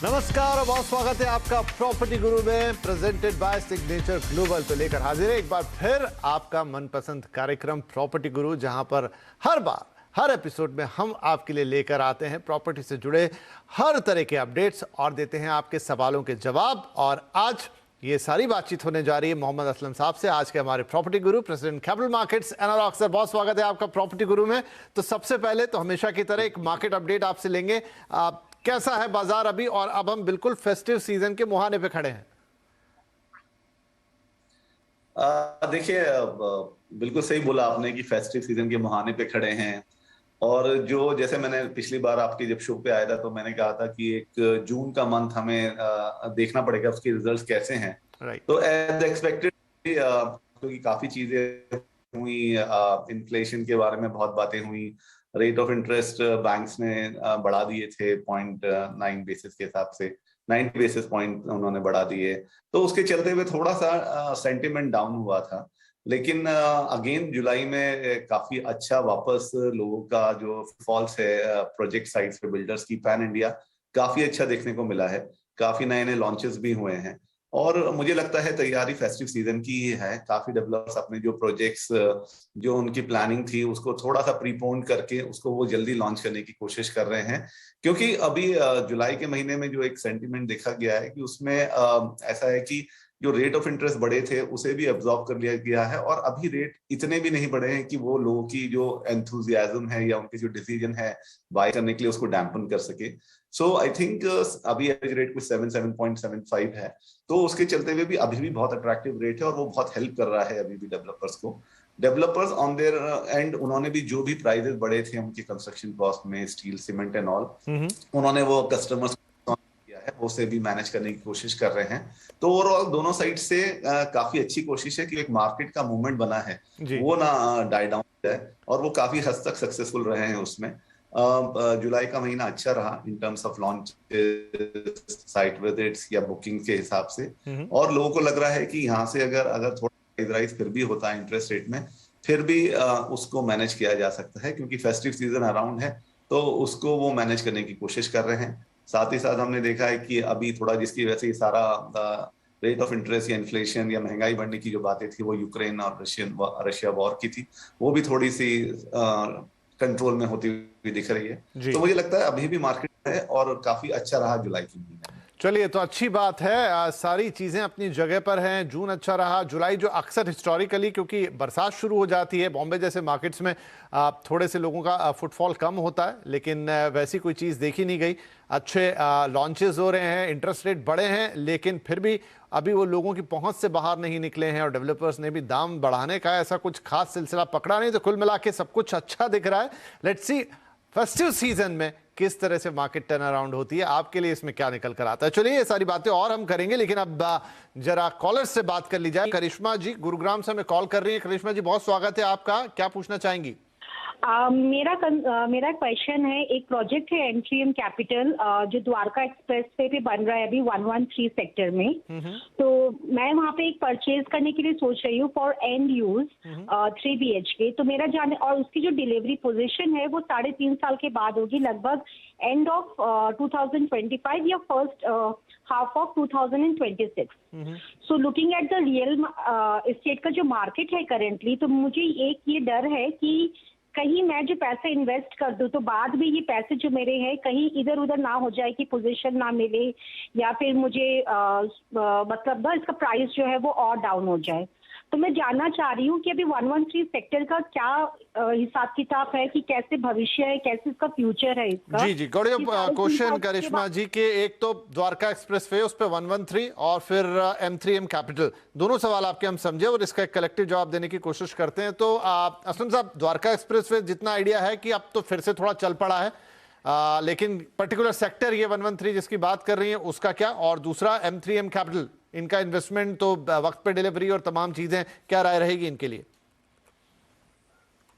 नमस्कार और बहुत स्वागत है आपका प्रॉपर्टी गुरु में, प्रेजेंटेड बाय सिग्नेचर ग्लोबल। तो लेकर हाजिर है एक बार फिर आपका मनपसंद कार्यक्रम प्रॉपर्टी गुरु, जहां पर हर बार हर एपिसोड में हम आपके लिए लेकर आते हैं प्रॉपर्टी से जुड़े हर तरह के अपडेट्स और देते हैं आपके सवालों के जवाब। और आज ये सारी बातचीत होने जा रही है मोहम्मद असलम साहब से, आज के हमारे प्रॉपर्टी गुरु, president capital markets analog. Sir बहुत स्वागत है आपका प्रॉपर्टी गुरु में। तो सबसे पहले तो हमेशा की तरह एक मार्केट अपडेट आपसे लेंगे। कैसा है बाजार अभी, और अब हम बिल्कुल फेस्टिव सीजन के मुहाने पे खड़े हैं। देखिए, बिल्कुल सही बोला आपने कि फेस्टिव सीजन के मुहाने पे खड़े हैं। और जो जैसे मैंने पिछली बार आपकी जब शो पे आया था तो मैंने कहा था कि एक जून का मंथ हमें देखना पड़ेगा उसके रिजल्ट्स कैसे हैं। तो एज एक्सपेक्टेड क्योंकि काफी चीजें हुई, इन्फ्लेशन के बारे में बहुत बातें हुई, रेट ऑफ इंटरेस्ट बैंक्स ने बढ़ा दिए थे 0.9 बेसिस के हिसाब से, 90 बेसिस पॉइंट उन्होंने बढ़ा दिए। तो उसके चलते हुए थोड़ा सा सेंटिमेंट डाउन हुआ था। लेकिन अगेन जुलाई में काफी अच्छा वापस लोगों का जो फॉल्स है प्रोजेक्ट साइट्स पे बिल्डर्स की पैन इंडिया काफी अच्छा देखने को मिला है। काफी नए नए लॉन्चेस भी हुए हैं और मुझे लगता है तैयारी फेस्टिव सीजन की ही है। काफी डेवलपर्स अपने जो प्रोजेक्ट्स जो उनकी प्लानिंग थी उसको थोड़ा सा प्रीपोन करके उसको वो जल्दी लॉन्च करने की कोशिश कर रहे हैं। क्योंकि अभी जुलाई के महीने में जो एक सेंटिमेंट देखा गया है कि उसमें ऐसा है कि जो रेट ऑफ इंटरेस्ट बढ़े थे उसे भी एब्जॉर्ब कर लिया गया है और अभी रेट इतने भी नहीं बढ़े हैं कि वो लोगों की जो एंथुजियाज्म है या उनकी जो डिसीजन है बाय करने के लिए उसको डैम्पन कर सके। सो आई थिंक अभी एवरेज रेट कुछ 7.75 है, तो उसके चलते हुए भी अभी भी बहुत अट्रैक्टिव रेट है और वो बहुत हेल्प कर रहा है अभी भी डेवलपर्स को। डेवलपर्स ऑन देयर एंड उन्होंने भी जो भी प्राइजेस बढ़े थे उनके कंस्ट्रक्शन कॉस्ट में, स्टील, सीमेंट एंड ऑल, उन्होंने वो कस्टमर्स है वो से भी मैनेज करने की कोशिश कर रहे हैं। तो ओवरऑल दोनों साइड से काफी अच्छी कोशिश है कि एक मार्केट का मूवमेंट बना है वो ना डाई डाउन जाए, और वो काफी हद तक सक्सेसफुल रहे हैं उसमें। जुलाई का महीना अच्छा रहा in terms of launch, site visits या बुकिंग के हिसाब से। और लोगों को लग रहा है कि यहाँ से अगर थोड़ा राइज फिर भी होता है इंटरेस्ट रेट में, फिर भी उसको मैनेज किया जा सकता है, क्योंकि फेस्टिव सीजन अराउंड है तो उसको वो मैनेज करने की कोशिश कर रहे हैं। साथ ही साथ हमने देखा है कि अभी थोड़ा जिसकी वजह से ये सारा रेट ऑफ इंटरेस्ट या इन्फ्लेशन या महंगाई बढ़ने की जो बातें थी वो यूक्रेन और रशिया वॉर की थी, वो भी थोड़ी सी कंट्रोल में होती हुई दिख रही है। तो मुझे लगता है अभी भी मार्केट है और काफी अच्छा रहा जुलाई की महीने। चलिए, तो अच्छी बात है, सारी चीज़ें अपनी जगह पर हैं। जून अच्छा रहा, जुलाई जो अक्सर हिस्टोरिकली क्योंकि बरसात शुरू हो जाती है बॉम्बे जैसे मार्केट्स में थोड़े से लोगों का फुटफॉल कम होता है, लेकिन वैसी कोई चीज़ देखी नहीं गई। अच्छे लॉन्चेस हो रहे हैं, इंटरेस्ट रेट बढ़े हैं, लेकिन फिर भी अभी वो लोगों की पहुंच से बाहर नहीं निकले हैं और डेवलपर्स ने भी दाम बढ़ाने का ऐसा कुछ खास सिलसिला पकड़ा नहीं। तो कुल मिला के सब कुछ अच्छा दिख रहा है। लेट्स सी फेस्टिव सीजन में किस तरह से मार्केट टर्न अराउंड होती है, आपके लिए इसमें क्या निकल कर आता है। चलिए, ये सारी बातें और हम करेंगे, लेकिन अब जरा कॉलर से बात कर ली जाए। करिश्मा जी गुरुग्राम से हमें कॉल कर रही है। करिश्मा जी बहुत स्वागत है आपका, क्या पूछना चाहेंगी? मेरा क्वेश्चन है, एक प्रोजेक्ट है एमट्रीएम कैपिटल जो द्वारका एक्सप्रेस वे पे बन रहा है अभी 113 सेक्टर में। तो मैं वहाँ पे एक परचेज करने के लिए सोच रही हूँ फॉर एंड यूज 3 BHK। तो मेरा जाने और उसकी जो डिलीवरी पोजीशन है वो 3.5 साल के बाद होगी, लगभग एंड ऑफ 2025 या first half of 2026। So looking at the real estate का जो मार्केट है करेंटली, तो मुझे एक ये डर है कि कहीं मैं जो पैसे इन्वेस्ट कर दूं तो बाद में ये पैसे जो मेरे हैं कहीं इधर उधर ना हो जाए कि पोजीशन ना मिले, या फिर मुझे मतलब ना इसका प्राइस जो है वो और डाउन हो जाए। तो मैं जानना चाह रही हूँ कि अभी 113 सेक्टर का क्या हिसाब किताब है, कि कैसे भविष्य है, कैसे इसका फ्यूचर है इसका। जी क्वेश्चन करिश्मा जी के, एक तो द्वारका एक्सप्रेसवे, उस पे 113, और फिर M3M कैपिटल, दोनों सवाल आपके हम समझे और इसका एक कलेक्टिव जवाब देने की कोशिश करते हैं। तो असलम साहब, द्वारका एक्सप्रेसवे जितना आइडिया है कि अब तो फिर से थोड़ा चल पड़ा है, लेकिन पर्टिकुलर सेक्टर ये 113 जिसकी बात कर रही है उसका क्या, और दूसरा M3M कैपिटल, इनका इन्वेस्टमेंट तो वक्त पे डिलीवरी और तमाम चीजें, क्या राय रहेगी इनके लिए?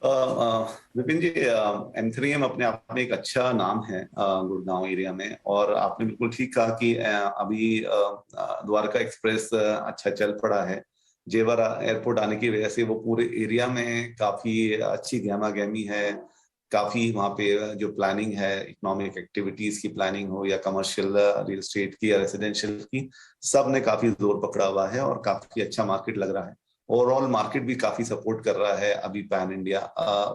विपिन जी, M3M अपने आप में एक अच्छा नाम है गुड़गांव एरिया में, और आपने बिल्कुल ठीक कहा कि अभी द्वारका एक्सप्रेस अच्छा चल पड़ा है। जेवर एयरपोर्ट आने की वजह से वो पूरे एरिया में काफी अच्छी गहमा गहमी है, काफी वहाँ पे जो प्लानिंग है, इकोनॉमिक एक्टिविटीज की प्लानिंग हो या कमर्शियल रियल एस्टेट की या रेसिडेंशियल की, सब ने काफी जोर पकड़ा हुआ है और काफी अच्छा मार्केट लग रहा है। ओवरऑल मार्केट भी काफी सपोर्ट कर रहा है अभी पैन इंडिया,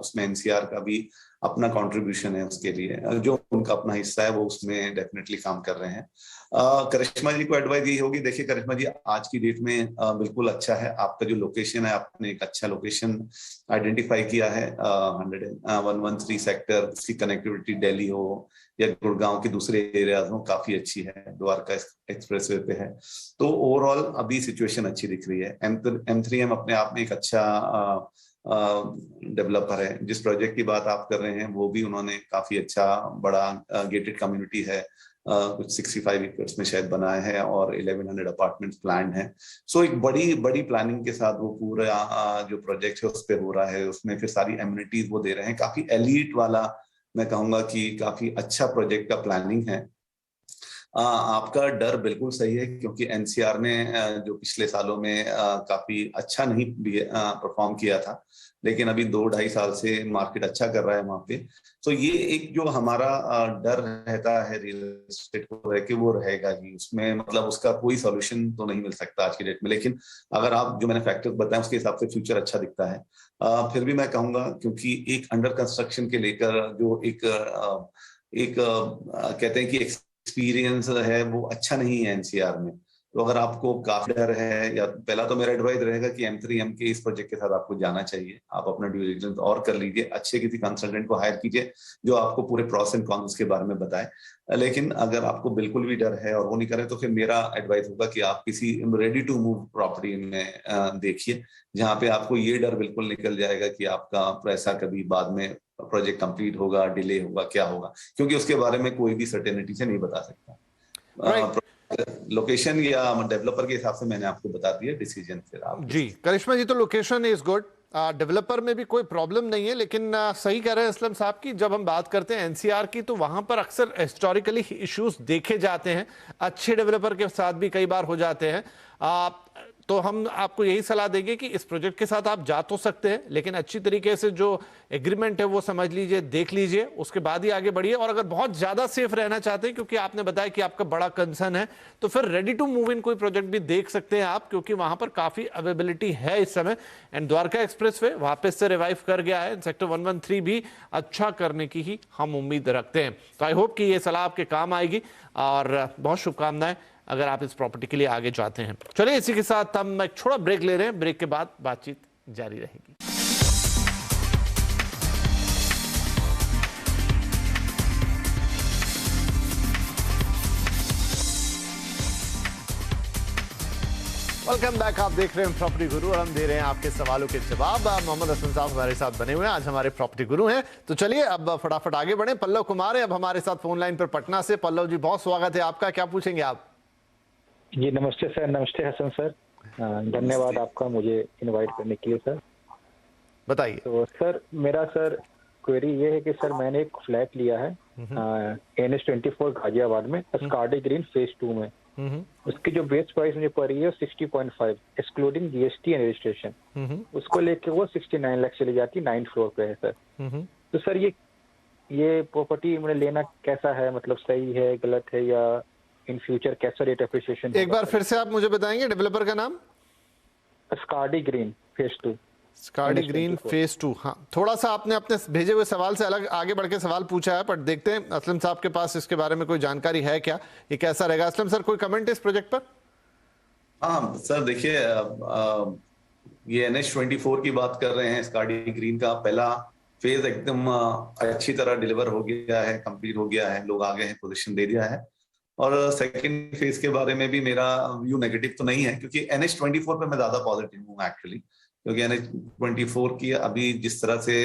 उसमें एनसीआर का भी अपना कंट्रीब्यूशन है उसके लिए, जो उनका अपना हिस्सा है वो उसमें डेफिनेटली काम कर रहे हैं। करिश्मा जी को एडवाइस यही होगी, देखिए करिश्मा जी आज की डेट में बिल्कुल अच्छा है आपका जो लोकेशन है, आपने एक अच्छा लोकेशन आइडेंटिफाई किया है। 113 सेक्टर, उसकी कनेक्टिविटी दिल्ली हो या गुड़गांव के दूसरे एरियाज हो काफी अच्छी है, द्वारका एक्सप्रेसवे पे है, तो ओवरऑल अभी सिचुएशन अच्छी दिख रही है। M3M अपने आप में एक अच्छा डेवलपर है। जिस प्रोजेक्ट की बात आप कर रहे हैं वो भी उन्होंने काफी अच्छा बड़ा गेटेड कम्युनिटी है, कुछ 65 एकर्स में शायद बनाया है और 1100 अपार्टमेंट्स प्लान है। सो एक बड़ी प्लानिंग के साथ वो पूरा जो प्रोजेक्ट है उस पे हो रहा है, उसमें फिर सारी एमिनिटीज वो दे रहे हैं, काफी एलीट वाला मैं कहूंगा कि काफी अच्छा प्रोजेक्ट का प्लानिंग है। आपका डर बिल्कुल सही है क्योंकि एनसीआर ने जो पिछले सालों में काफी अच्छा नहीं परफॉर्म किया था, लेकिन अभी 2-2.5 साल से मार्केट अच्छा कर रहा है वहां पे। तो ये एक जो हमारा डर रहता है रियल एस्टेट को रह के, वो रहेगा ही उसमें, मतलब उसका कोई सॉल्यूशन तो नहीं मिल सकता आज की डेट में। लेकिन अगर आप जो मैंने फैक्टर्स बताए उसके हिसाब से फ्यूचर अच्छा दिखता है। फिर भी मैं कहूंगा क्योंकि एक अंडर कंस्ट्रक्शन के लेकर जो एक कहते हैं कि एक्सपीरियंस है वो अच्छा नहीं है एनसीआर में। तो अगर आपको काफी डर है, या पहला तो मेरा एडवाइस रहेगा कि M3M के इस प्रोजेक्ट के साथ आपको जाना चाहिए, आप अपना ड्यू डिलिजेंस और कर लीजिए, अच्छे किसी कंसल्टेंट को हायर कीजिए जो आपको पूरे प्रॉस एंड कॉन्स के बारे में बताए। लेकिन अगर आपको बिल्कुल भी डर है और वो नहीं करे तो फिर मेरा एडवाइस होगा कि आप किसी रेडी टू मूव प्रॉपर्टी में देखिए, जहाँ पे आपको ये डर बिल्कुल निकल जाएगा कि आपका पैसा कभी बाद में प्रोजेक्ट कंप्लीट होगा, डिले होगा, क्या होगा, क्योंकि उसके बारे में कोई भी सर्टेनिटी से नहीं बता सकता। लोकेशन या डेवलपर के हिसाब से मैंने आपको बता दिया डिसीजन, फिर आप जी करिश्मा जी, तो लोकेशन इज गुड, डेवलपर में भी कोई प्रॉब्लम नहीं है, लेकिन सही कह रहे हैं असलम साहब की, जब हम बात करते हैं एनसीआर की तो वहां पर अक्सर हिस्टोरिकली इश्यूज देखे जाते हैं, अच्छे डेवलपर के साथ भी कई बार हो जाते हैं। तो हम आपको यही सलाह देंगे कि इस प्रोजेक्ट के साथ आप जा तो सकते हैं, लेकिन अच्छी तरीके से जो एग्रीमेंट है वो समझ लीजिए, देख लीजिए, उसके बाद ही आगे बढ़िए। और अगर बहुत ज्यादा सेफ रहना चाहते हैं, क्योंकि आपने बताया कि आपका बड़ा कंसर्न है, तो फिर रेडी टू मूव इन कोई प्रोजेक्ट भी देख सकते हैं आप, क्योंकि वहां पर काफी अवेलेबिलिटी है इस समय। एंड द्वारका एक्सप्रेसवे वापस से रिवाइव कर गया है, सेक्टर 113 भी अच्छा करने की ही हम उम्मीद रखते हैं। तो आई होप कि ये सलाह आपके काम आएगी और बहुत शुभकामनाएं अगर आप इस प्रॉपर्टी के लिए आगे जाते हैं। चलिए इसी के साथ हम एक छोटा ब्रेक ले रहे हैं, ब्रेक के बाद बातचीत जारी रहेगी। वेलकम बैक, आप देख रहे हैं प्रॉपर्टी गुरु और हम दे रहे हैं आपके सवालों के जवाब। मोहम्मद हसन साहब हमारे साथ बने हुए हैं, आज हमारे प्रॉपर्टी गुरु हैं। तो चलिए अब फटाफट आगे बढ़े। पल्लव कुमार है अब हमारे साथ फोन लाइन पर पटना से। पल्लव जी, बहुत स्वागत है आपका, क्या पूछेंगे आप? जी नमस्ते सर। नमस्ते हसन सर, धन्यवाद आपका मुझे इनवाइट करने के लिए सर। बताइए। तो सर मेरा क्वेरी ये है कि सर मैंने एक फ्लैट लिया है NH24 गाजियाबाद में, स्कार्डी ग्रीन फेज 2 में। उसकी जो बेस प्राइस मुझे पड़ रही है 60.5 एक्सक्लूडिंग GST एंड रजिस्ट्रेशन। उसको लेके वो 69 लाख चली जाती, 9th फ्लोर पे है सर। तो सर ये प्रॉपर्टी मुझे लेना कैसा है, मतलब सही है, गलत है, या इन फ्यूचर कैसा रेट एप्रिसिएशन? एक बार फिर से आप मुझे बताएंगे डेवलपर का नाम? Scardi Green Phase 2। Scardi Green Phase 2। हाँ, थोड़ा सा आपने अपने भेजे हुए सवाल से अलग आगे बढ़ के सवाल पूछा है, पर देखते हैं असलम साहब के पास इसके बारे में कोई जानकारी है क्या, ये कैसा रहेगा। असलम सर, कोई कमेंट इस प्रोजेक्ट पर? हाँ सर, देखिए ये NH24 की बात कर रहे हैं। स्कार्डी ग्रीन का पहला फेज एकदम अच्छी तरह डिलीवर हो गया है, कंप्लीट हो गया है, लोग आ गए हैं, पोजीशन दे दिया है। और सेकंड फेज के बारे में भी मेरा व्यू नेगेटिव तो नहीं है, क्योंकि NH24 पे मैं ज्यादा पॉजिटिव हूँ एक्चुअली, क्योंकि NH24 की अभी जिस तरह से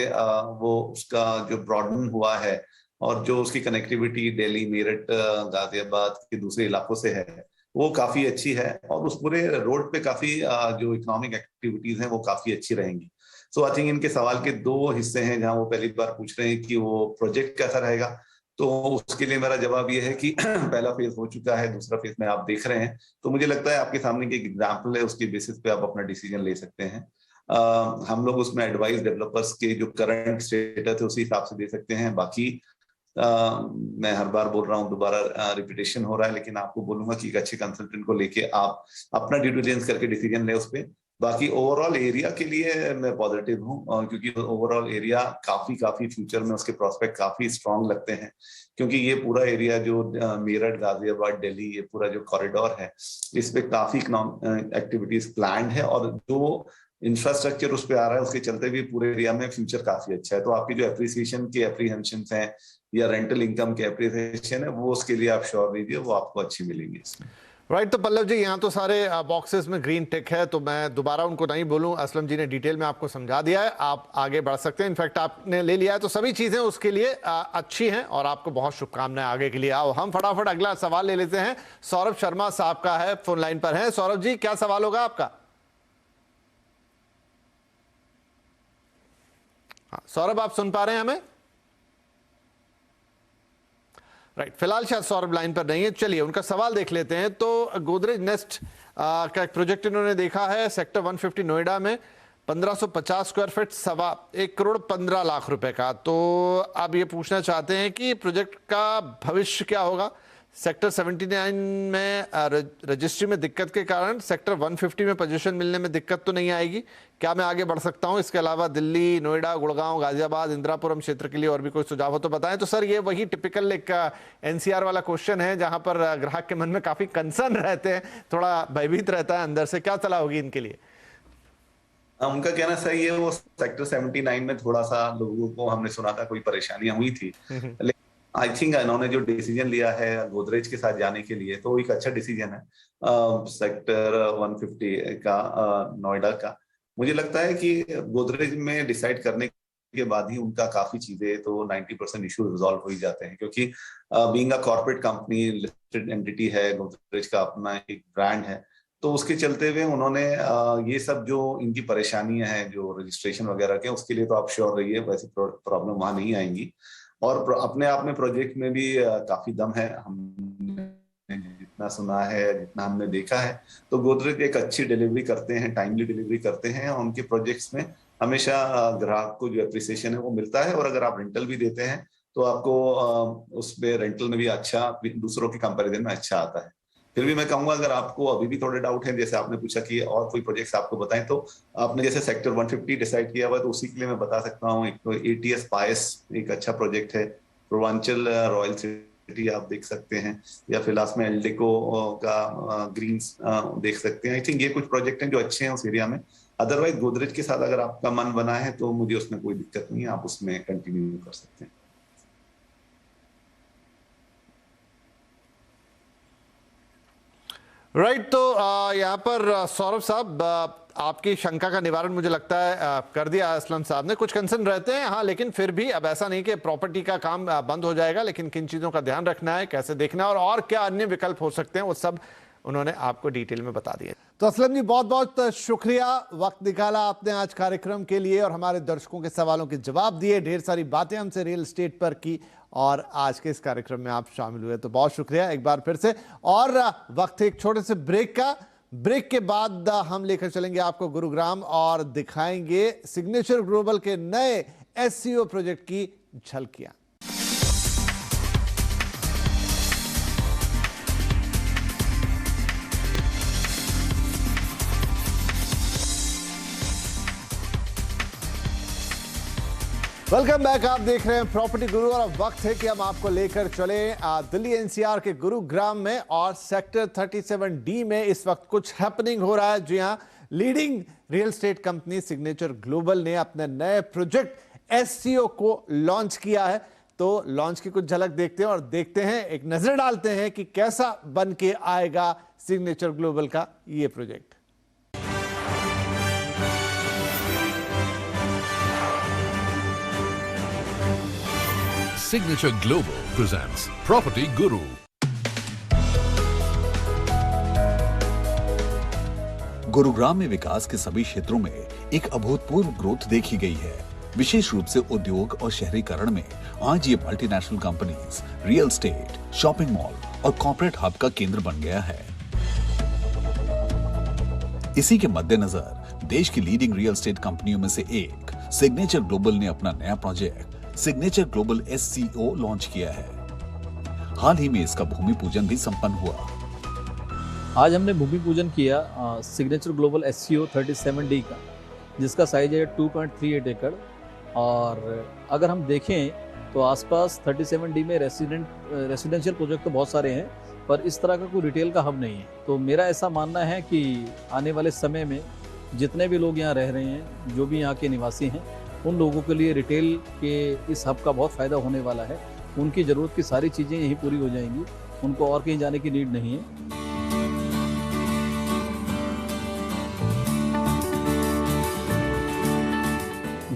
वो उसका जो ब्रॉडन हुआ है और जो उसकी कनेक्टिविटी दिल्ली, मेरठ, गाजियाबाद के दूसरे इलाकों से है, वो काफी अच्छी है। और उस पूरे रोड पे काफी जो इकोनॉमिक एक्टिविटीज हैं वो काफी अच्छी रहेंगी। सो आई थिंक इनके सवाल के दो हिस्से हैं, जहां वो पहली बार पूछ रहे हैं कि वो प्रोजेक्ट कैसा रहेगा। तो उसके लिए मेरा जवाब ये है कि पहला फेज हो चुका है, दूसरा फेज में आप देख रहे हैं, तो मुझे लगता है आपके सामने की एग्जाम्पल है, उसके बेसिस पे आप अपना डिसीजन ले सकते हैं। हम लोग उसमें एडवाइस डेवलपर्स के जो करंट स्टेटस है उसी हिसाब से दे सकते हैं। बाकी मैं हर बार बोल रहा हूँ, दोबारा रिपीटेशन हो रहा है, लेकिन आपको बोलूंगा कि एक अच्छे कंसल्टेंट को लेके आप अपना ड्यू डिलिजेंस करके डिसीजन ले उस पर। बाकी ओवरऑल एरिया के लिए मैं पॉजिटिव हूँ, क्योंकि ओवरऑल एरिया काफी फ्यूचर में उसके प्रोस्पेक्ट काफी स्ट्रांग लगते हैं, क्योंकि ये पूरा एरिया जो मेरठ, गाजियाबाद, दिल्ली, ये पूरा जो कॉरिडोर है, इस पे काफी एक्टिविटीज प्लान्ड है, और जो इंफ्रास्ट्रक्चर उस पे आ रहा है उसके चलते भी पूरे एरिया में फ्यूचर काफी अच्छा है। तो आपकी जो एप्रिसिएशन के एप्रीहेंशन हैं या रेंटल इनकम के एप्रिसिएशन है, वो उसके लिए आप श्योर लीजिए, वो आपको अच्छी मिलेंगी इसमें। राइट, तो पल्लव जी यहाँ तो सारे बॉक्सेस में ग्रीन टिक है, तो मैं दोबारा उनको नहीं बोलूँ, असलम जी ने डिटेल में आपको समझा दिया है, आप आगे बढ़ सकते हैं। इनफैक्ट आपने ले लिया है तो सभी चीज़ें उसके लिए अच्छी हैं, और आपको बहुत शुभकामनाएं आगे के लिए। आओ हम फटाफट अगला सवाल ले लेते हैं। सौरभ शर्मा साहब का है, फोन लाइन पर है। सौरभ जी, क्या सवाल होगा आपका? सौरभ, आप सुन पा रहे हैं हमें? राइट, फिलहाल शायद सौरभ लाइन पर नहीं है। चलिए उनका सवाल देख लेते हैं। तो गोदरेज नेस्ट का एक प्रोजेक्ट इन्होंने देखा है सेक्टर 150 नोएडा में, 1550 स्क्वायर फीट, 1,15,15,00,000 रुपए का। तो अब ये पूछना चाहते हैं कि प्रोजेक्ट का भविष्य क्या होगा। सेक्टर 79 में रजिस्ट्री में दिक्कत के कारण सेक्टर 150 में पोजीशन मिलने में दिक्कत तो नहीं आएगी? क्या मैं आगे बढ़ सकता हूं? इसके अलावा दिल्ली, नोएडा, गुड़गांव, गाजियाबाद, इंदिरापुरम क्षेत्र के लिए और भी कोई सुझाव हो तो बताएं। तो सर, ये वही टिपिकल एक एनसीआर वाला क्वेश्चन है जहां पर ग्राहक के मन में काफी कंसर्न रहते हैं, थोड़ा भयभीत रहता है अंदर से। क्या सलाह होगी इनके लिए? उनका कहना सही है, वो सेक्टर 79 में थोड़ा सा लोगों को हमने सुना था कोई परेशानियां हुई थी, लेकिन आई थिंक इन्होंने जो डिसीजन लिया है गोदरेज के साथ जाने के लिए, तो वो एक अच्छा डिसीजन है सेक्टर 150 का, नोएडा का। मुझे लगता है कि गोदरेज में डिसाइड करने के बाद ही उनका काफी चीजें, तो 90% इशू रिजॉल्व हो ही जाते हैं, क्योंकि being a corporate company, listed entity है, गोदरेज का अपना एक ब्रांड है, तो उसके चलते हुए उन्होंने ये सब जो इनकी परेशानियां हैं जो रजिस्ट्रेशन वगैरह के, उसके लिए तो आप श्योर रहिए, वैसी प्रॉब्लम वहां नहीं आएंगी। और अपने आप में प्रोजेक्ट में भी काफी दम है, हमने जितना सुना है, जितना हमने देखा है, तो गोदरेज एक अच्छी डिलीवरी करते हैं, टाइमली डिलीवरी करते हैं, और उनके प्रोजेक्ट्स में हमेशा ग्राहक को जो एप्रिसिएशन है वो मिलता है। और अगर आप रेंटल भी देते हैं तो आपको उसमें रेंटल में भी अच्छा, दूसरों के कंपैरिजन में अच्छा आता है। फिर भी मैं कहूंगा, अगर आपको अभी भी थोड़े डाउट हैं, जैसे आपने पूछा कि और कोई प्रोजेक्ट्स आपको बताएं, तो आपने जैसे सेक्टर 150 डिसाइड किया हुआ है, तो उसी के लिए मैं बता सकता हूँ, एक तो ATS पायस एक अच्छा प्रोजेक्ट है, पूर्वांचल रॉयल सिटी आप देख सकते हैं, या फिलहाल में एल्डेको का ग्रीन्स देख सकते हैं। आई थिंक ये कुछ प्रोजेक्ट हैं जो अच्छे हैं उस एरिया में। अदरवाइज गोदरेज के साथ अगर आपका मन बना है तो मुझे उसमें कोई दिक्कत नहीं है, आप उसमें कंटिन्यू कर सकते हैं। राइट, तो यहाँ पर सौरभ साहब, आपकी शंका का निवारण मुझे लगता है कर दिया असलम साहब ने। कुछ कंसर्न रहते हैं हाँ, लेकिन फिर भी अब ऐसा नहीं कि प्रॉपर्टी का काम बंद हो जाएगा, लेकिन किन चीज़ों का ध्यान रखना है, कैसे देखना है, और क्या अन्य विकल्प हो सकते हैं, वो सब उन्होंने आपको डिटेल में बता दिए। तो असलम जी, बहुत बहुत शुक्रिया, वक्त निकाला आपने आज कार्यक्रम के लिए और हमारे दर्शकों के सवालों के जवाब दिए, ढेर सारी बातें हमसे रियल एस्टेट पर की, और आज के इस कार्यक्रम में आप शामिल हुए, तो बहुत शुक्रिया एक बार फिर से। और वक्त एक छोटे से ब्रेक का, ब्रेक के बाद हम लेकर चलेंगे आपको गुरुग्राम और दिखाएंगे सिग्नेचर ग्लोबल के नए SEO प्रोजेक्ट की झलकियां। वेलकम बैक, आप देख रहे हैं प्रॉपर्टी गुरु, और अब वक्त है कि हम आपको लेकर चले दिल्ली NCR के गुरुग्राम में, और सेक्टर 37D में इस वक्त कुछ हैपनिंग हो रहा है। जी हाँ, leading real estate company signature global ने अपने नए प्रोजेक्ट SEO को लॉन्च किया है। तो लॉन्च की कुछ झलक देखते हैं और देखते हैं, एक नजर डालते हैं कि कैसा बन के आएगा सिग्नेचर ग्लोबल का ये project. Signature Global presents Property Guru. Gurugram में विकास के सभी क्षेत्रों में एक अभूतपूर्व ग्रोथ देखी गई है। विशेष रूप से उद्योग और शहरीकरण में आज ये multinational companies real estate, shopping mall और कॉर्पोरेट हब का केंद्र बन गया है। इसी के मद्देनजर देश की लीडिंग रियल एस्टेट कंपनियों में से एक सिग्नेचर ग्लोबल ने अपना नया project signature global SCO launch किया है। हाल ही में इसका भूमि पूजन भी संपन्न हुआ। आज हमने भूमि पूजन किया सिग्नेचर ग्लोबल SCO 37D का, जिसका साइज है 2.38 एकड़। और अगर हम देखें तो आसपास 37D में रेसिडेंशियल प्रोजेक्ट तो बहुत सारे हैं, पर इस तरह का कोई रिटेल का हब नहीं है। तो मेरा ऐसा मानना है कि आने वाले समय में जितने भी लोग यहाँ रह रहे हैं, जो भी यहाँ के निवासी हैं, उन लोगों के लिए रिटेल के इस हब का बहुत फ़ायदा होने वाला है। उनकी ज़रूरत की सारी चीज़ें यहीं पूरी हो जाएंगी, उनको और कहीं जाने की नीड नहीं है।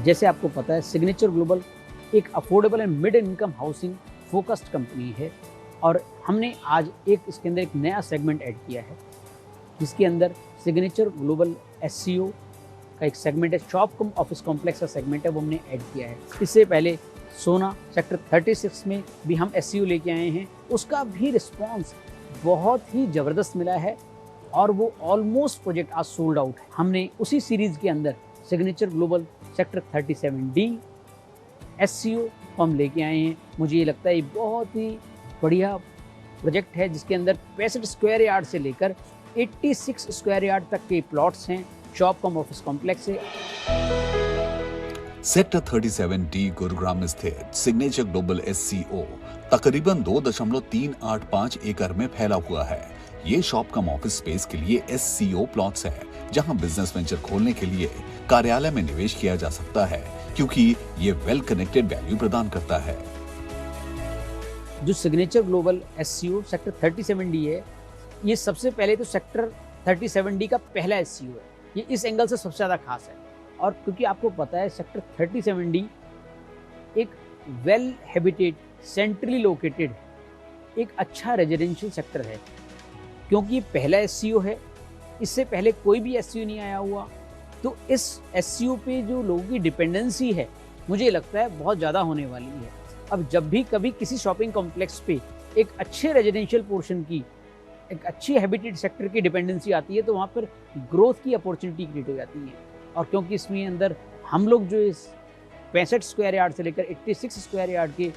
जैसे आपको पता है, सिग्नेचर ग्लोबल एक affordable and mid income housing focused company है, और हमने आज इसके अंदर एक नया सेगमेंट ऐड किया है, जिसके अंदर सिग्नेचर ग्लोबल SCO का एक सेगमेंट है, शॉप कम ऑफिस कॉम्प्लेक्स का सेगमेंट है, वो हमने ऐड किया है। इससे पहले सोना सेक्टर 36 में भी हम SCO लेके आए हैं, उसका भी रिस्पॉन्स बहुत ही ज़बरदस्त मिला है, और वो ऑलमोस्ट प्रोजेक्ट आज सोल्ड आउट है। हमने उसी सीरीज़ के अंदर signature global sector 37D SCO को हम लेके आए हैं। मुझे ये लगता है ये बहुत ही बढ़िया प्रोजेक्ट है, जिसके अंदर 65 स्क्वायर यार्ड से लेकर 86 स्क्वायर यार्ड तक के प्लॉट्स हैं, शॉप कम ऑफिस कॉम्प्लेक्स है। सेक्टर 37D गुरुग्राम में स्थित सिग्नेचर ग्लोबल SCO तकरीबन 2.385 एकड़ में फैला हुआ है। ये शॉप कम ऑफिस स्पेस के लिए SCO प्लॉट्स है, जहां बिजनेस वेंचर खोलने के लिए कार्यालय में निवेश किया जा सकता है, क्योंकि ये वेल कनेक्टेड वैल्यू प्रदान करता है। जो signature global SCO sector 37D है, ये सबसे पहले तो सेक्टर 37D का पहला SCO है। ये इस एंगल से सबसे ज़्यादा खास है, और क्योंकि आपको पता है सेक्टर 37D एक वेल हैबिटेड, सेंट्रली लोकेटेड, एक अच्छा रेजिडेंशियल सेक्टर है, क्योंकि ये पहला SCO है। इससे पहले कोई भी SCO नहीं आया हुआ, तो इस SCO पे जो लोगों की डिपेंडेंसी है, मुझे लगता है बहुत ज़्यादा होने वाली है। अब जब भी कभी किसी शॉपिंग कॉम्प्लेक्स पे एक अच्छे रेजिडेंशियल पोर्शन की, एक अच्छी हैबिटेड सेक्टर की डिपेंडेंसी आती है, तो वहाँ पर ग्रोथ की अपॉर्चुनिटी क्रिएट हो जाती है। और क्योंकि इसमें अंदर हम लोग जो इस 65 स्क्वायर यार्ड से लेकर 86 स्क्वायर यार्ड के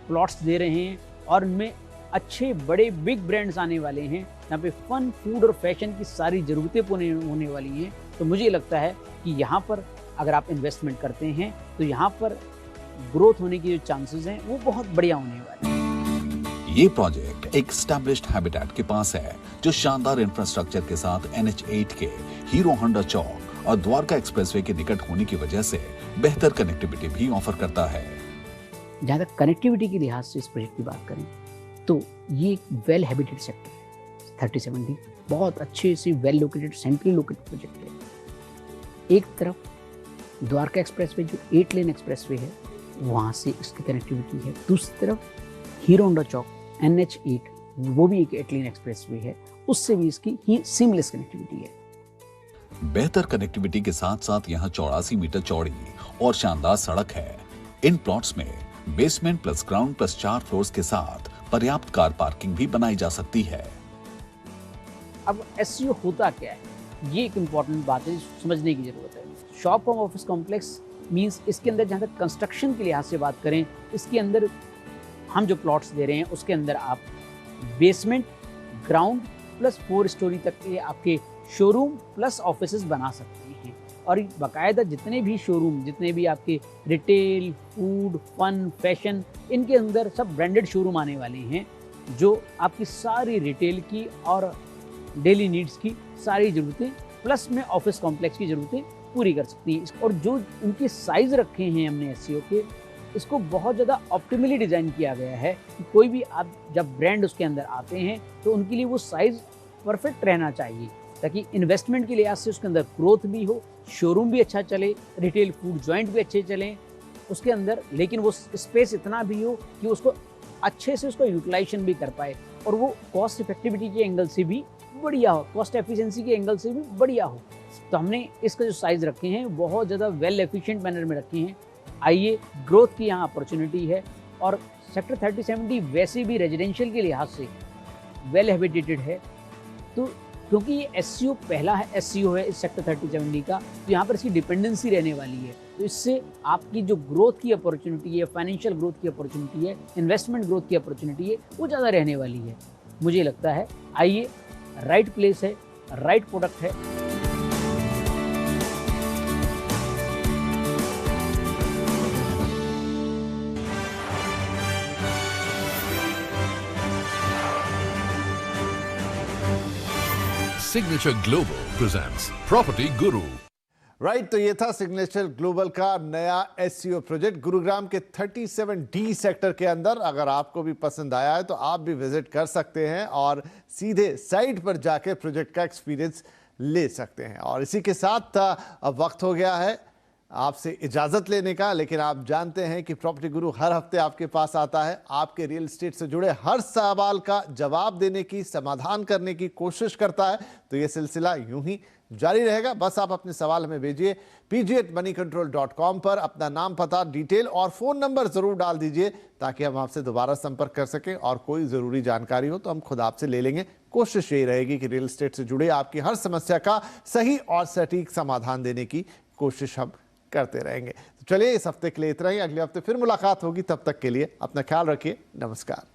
प्लॉट्स दे रहे हैं, और उनमें अच्छे बड़े बिग ब्रांड्स आने वाले हैं, यहाँ पे फन, फूड और फैशन की सारी ज़रूरतें पूरी होने वाली हैं, तो मुझे लगता है कि यहाँ पर अगर आप इन्वेस्टमेंट करते हैं तो यहाँ पर ग्रोथ होने की जो चांसेस हैं वो बहुत बढ़िया होने वाले हैं। ये प्रोजेक्ट एक एस्टैब्लिश्ड हैबिटेट के पास है, जो शानदार इंफ्रास्ट्रक्चर के साथ NH8 के हीरो होंडा चौक और द्वारका एक्सप्रेसवे के निकट होने की वजह से बेहतर कनेक्टिविटी भी ऑफर करता है। जहाँ तक कनेक्टिविटी के लिहाज से इस प्रोजेक्ट की बात करें, तो ये एक वेल हैबिटेड सेक्टर है। 37D बहुत अच्छे से well located, centrally located project है। एक तरफ द्वारका एक्सप्रेसवे जो 8 लेन एक्सप्रेसवे है, वहाँ से इसकी कनेक्टिविटी है। दूसरी तरफ हीरो होंडा चौक NH8, वो भी एक 8 लेन एक्सप्रेसवे है, उससे भी इसकी ही सीमलेस कनेक्टिविटी है। बेहतर कनेक्टिविटी के साथ साथ यहाँ 84 मीटर चौड़ी और शानदार सड़क है। इन प्लॉट्स में basement plus ground plus 4 floors के साथ पर्याप्त कार पार्किंग भी बनाई जा सकती है। अब SCO होता क्या है, ये एक इम्पॉर्टेंट बात है, समझने की जरूरत है। शॉप कम ऑफिस कॉम्प्लेक्स मींस इसके अंदर जहाँ तक कंस्ट्रक्शन के लिहाज से बात करें, इसके अंदर हम जो प्लॉट्स दे रहे हैं उसके अंदर आप बेसमेंट, ग्राउंड प्लस 4 स्टोरी तक के आपके शोरूम प्लस ऑफिसेज बना सकते हैं। और बाकायदा जितने भी शोरूम, जितने भी आपके रिटेल, फूड, फन, फैशन, इनके अंदर सब ब्रांडेड शोरूम आने वाले हैं, जो आपकी सारी रिटेल की और डेली नीड्स की सारी ज़रूरतें प्लस में ऑफिस कॉम्प्लेक्स की ज़रूरतें पूरी कर सकती है। और जो उनके साइज़ रखे हैं हमने SCO के, इसको बहुत ज़्यादा ऑप्टिमली डिज़ाइन किया गया है कि कोई भी आप जब ब्रांड उसके अंदर आते हैं तो उनके लिए वो साइज़ परफेक्ट रहना चाहिए, ताकि इन्वेस्टमेंट के लिहाज से उसके अंदर ग्रोथ भी हो, शोरूम भी अच्छा चले, रिटेल फूड जॉइंट भी अच्छे चलें उसके अंदर, लेकिन वो स्पेस इतना भी हो कि उसको अच्छे से उसका यूटिलाइजेशन भी कर पाए, और वो कॉस्ट इफेक्टिविटी के एंगल से भी बढ़िया हो, कॉस्ट एफिशिएंसी के एंगल से भी बढ़िया हो। तो हमने इसका जो साइज़ रखे हैं बहुत ज़्यादा वेल एफिशिएंट मैनर में रखे हैं। आइए, ग्रोथ की यहाँ अपॉर्चुनिटी है, और सेक्टर 37D वैसे भी रेजिडेंशियल के लिहाज से वेल हैबिटेटेड है, तो क्योंकि ये SEO पहला है SEO है इस सेक्टर 37D का, तो यहाँ पर इसकी डिपेंडेंसी रहने वाली है। तो इससे आपकी जो ग्रोथ की अपॉर्चुनिटी है, फाइनेंशियल ग्रोथ की अपॉर्चुनिटी है, इन्वेस्टमेंट ग्रोथ की अपॉर्चुनिटी है, वो ज़्यादा रहने वाली है। मुझे लगता है आइए, राइट प्लेस है, राइट प्रोडक्ट है। Signature Global presents Property Guru. Right, तो ये था सिग्नेचर ग्लोबल का नया SEO प्रोजेक्ट गुरुग्राम के 37D सेक्टर के अंदर। अगर आपको भी पसंद आया है तो आप भी विजिट कर सकते हैं और सीधे साइट पर जाके प्रोजेक्ट का एक्सपीरियंस ले सकते हैं। और इसी के साथ अब वक्त हो गया है आपसे इजाज़त लेने का, लेकिन आप जानते हैं कि प्रॉपर्टी गुरु हर हफ्ते आपके पास आता है, आपके रियल एस्टेट से जुड़े हर सवाल का जवाब देने की, समाधान करने की कोशिश करता है। तो ये सिलसिला यूं ही जारी रहेगा। बस आप अपने सवाल हमें भेजिए pg@moneycontrol.com पर। अपना नाम, पता, डिटेल और फ़ोन नंबर ज़रूर डाल दीजिए ताकि हम आपसे दोबारा संपर्क कर सकें और कोई ज़रूरी जानकारी हो तो हम खुद आपसे ले लेंगे। कोशिश यही रहेगी कि रियल एस्टेट से जुड़े आपकी हर समस्या का सही और सटीक समाधान देने की कोशिश हम करते रहेंगे। तो चलिए, इस हफ्ते के लिए इतना ही। अगले हफ्ते फिर मुलाकात होगी, तब तक के लिए अपना ख्याल रखिए। नमस्कार।